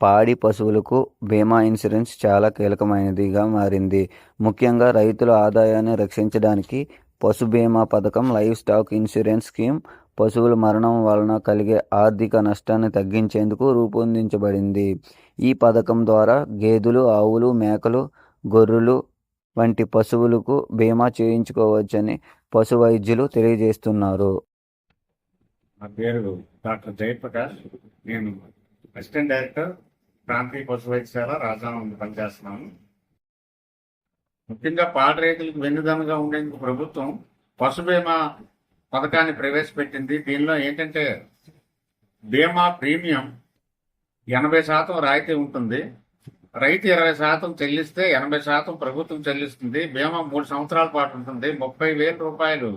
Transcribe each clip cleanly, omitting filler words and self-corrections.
పాడి పశువులకు బీమా ఇన్సూరెన్స్ చాలా కీలకమైనదిగా మారింది. ముఖ్యంగా రైతుల ఆదాయాన్ని రక్షించడానికి పశు బీమా పథకం, లైవ్ స్టాక్ ఇన్సూరెన్స్ స్కీమ్ పశువుల మరణం వలన కలిగే ఆర్థిక నష్టాన్ని తగ్గించేందుకు రూపొందించబడింది. ఈ పథకం ద్వారా గేదెలు, ఆవులు, మేకలు, గొర్రెలు వంటి పశువులకు బీమా చేయించుకోవచ్చని పశు వైద్యులు తెలియజేస్తున్నారు. నా పేరు డాక్టర్ జయప్రకాష్. నేను అసిస్టెంట్ డైరెక్టర్ ప్రాంతీయ పశు వైద్యశాల రాజానం పనిచేస్తున్నాను. ముఖ్యంగా పాడి రైతులకు వెన్నుదన్నుగా ఉండేందుకు ప్రభుత్వం పశు బీమా పథకాన్ని ప్రవేశపెట్టింది. దీనిలో ఏంటంటే బీమా ప్రీమియం 80% రాయితీ ఉంటుంది. రైతు 20% చెల్లిస్తే 80% ప్రభుత్వం చెల్లిస్తుంది. బీమా 3 సంవత్సరాల పాటు ఉంటుంది. 30,000 రూపాయలు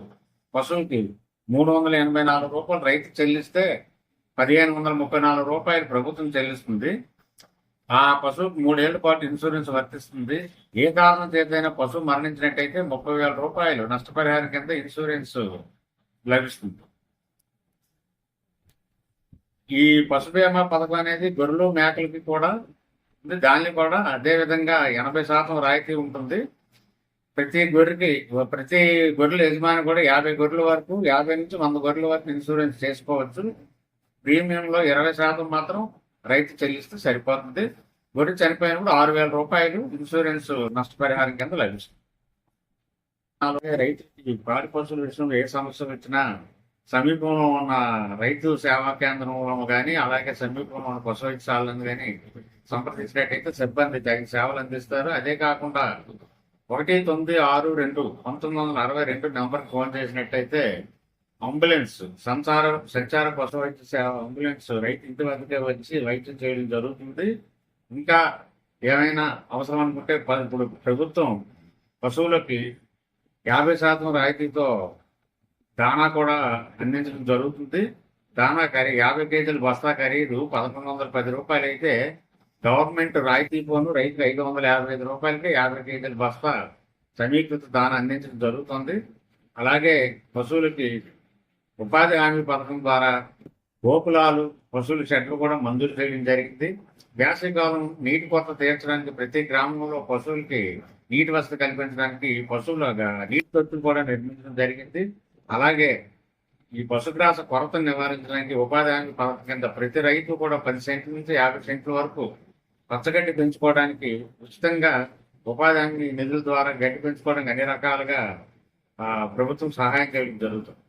పశువుకి 384 రూపాయలు రైతు చెల్లిస్తే 1,534 రూపాయలు ప్రభుత్వం చెల్లిస్తుంది. ఆ పశువుకు 3 ఏళ్ల పాటు ఇన్సూరెన్స్ వర్తిస్తుంది. ఏ కారణం చేతైనా పశువు మరణించినట్టయితే 30,000 రూపాయలు నష్టపరిహారం కింద ఇన్సూరెన్స్ లభిస్తుంది. ఈ పశు బీమా పథకం అనేది గొర్రెలు, మేకలకి కూడా ఉంది. దాన్ని కూడా అదే విధంగా 80% రాయితీ ఉంటుంది. ప్రతి గొర్రెల యజమాని కూడా 50 గొర్రెల వరకు, 50 నుంచి 100 గొర్రెల వరకు ఇన్సూరెన్స్ చేసుకోవచ్చు. ప్రీమియంలో 20% మాత్రం రైతు చెల్లిస్తే సరిపోతుంది. గొర్రె చనిపోయినప్పుడు 6,000 రూపాయలు ఇన్సూరెన్స్ నష్టపరిహారం కింద లభిస్తుంది. అలాగే రైతుకి పాడి పశువుల విషయంలో ఏ సమస్య వచ్చినా సమీపంలో ఉన్న రైతు సేవా కేంద్రంలో కానీ, అలాగే సమీపంలో ఉన్న పశు వైద్యశాలను కానీ సంప్రదించినట్టయితే సిబ్బంది తగిన సేవలు అందిస్తారు. అదే కాకుండా 1962 నెంబర్కి ఫోన్ చేసినట్టయితే అంబులెన్స్ సంచార పశు వైద్య సేవ అంబులెన్స్ రైతు ఇంటి వద్దకే వచ్చి వైద్యం చేయడం జరుగుతుంది. ఇంకా ఏమైనా అవసరం అనుకుంటే ఇప్పుడు ప్రభుత్వం పశువులకి 50% రాయితీతో దానా కూడా అందించడం జరుగుతుంది. దానా 50 కేజీల బస్తా ఖరీదు 1,110 రూపాయలు అయితే గవర్నమెంట్ రాయితీ పోను రైతుకు 555 రూపాయలకి 50 కేజీల బస్తా సమీకృత దానా అందించడం జరుగుతుంది. అలాగే పశువులకి ఉపాధి హామీ పథకం ద్వారా గోకులాలు, పశువుల షెడ్లు కూడా మంజూరు చేయడం జరిగింది. వేసవికాలం నీటి కొరత తీర్చడానికి ప్రతి గ్రామంలో పశువులకి నీటి వసతి కల్పించడానికి పశువుల నీటి తొట్టులు కూడా నిర్మించడం జరిగింది. అలాగే ఈ పశుగ్రాస కొరతను నివారించడానికి ఉపాధి హామీ పథకం కింద ప్రతి రైతు కూడా 10 సెంట్ల నుంచి 50 సెంట్ల వరకు పచ్చగడ్డి పెంచుకోవడానికి ఉచితంగా ఉపాధి హామీ నిధుల ద్వారా గడ్డి పెంచుకోవడానికి అన్ని రకాలుగా ప్రభుత్వం సహాయం చేయడం జరుగుతుంది.